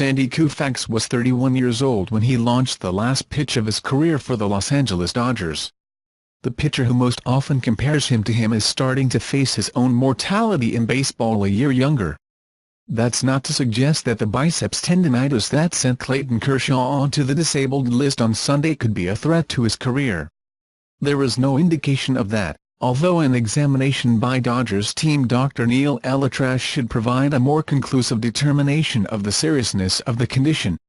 Sandy Koufax was 31 years old when he launched the last pitch of his career for the Los Angeles Dodgers. The pitcher who most often compares him to him is starting to face his own mortality in baseball a year younger. That's not to suggest that the biceps tendinitis that sent Clayton Kershaw onto the disabled list on Sunday could be a threat to his career. There is no indication of that, although an examination by Dodgers team Dr. Neal ElAttrache should provide a more conclusive determination of the seriousness of the condition.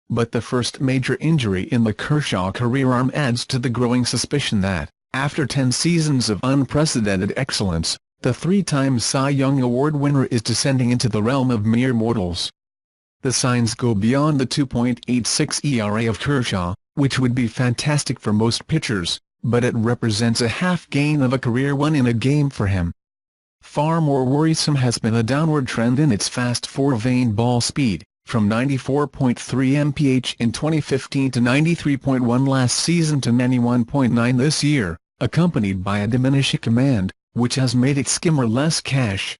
But the first major injury in the Kershaw career arm adds to the growing suspicion that, after 10 seasons of unprecedented excellence, the 3-time Cy Young Award winner is descending into the realm of mere mortals. The signs go beyond the 2.86 ERA of Kershaw, which would be fantastic for most pitchers, but it represents a half gain of a career win in a game for him. Far more worrisome has been a downward trend in its fast 4-vein ball speed, from 94.3 mph in 2015 to 93.1 last season to 91.9 this year, accompanied by a diminishing command, which has made its skimmer less cash.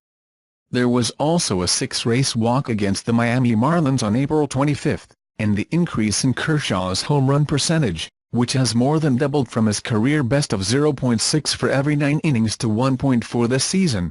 There was also a 6-race walk against the Miami Marlins on April 25, and the increase in Kershaw's home run percentage, which has more than doubled from his career best of 0.6 for every 9 innings to 1.4 this season,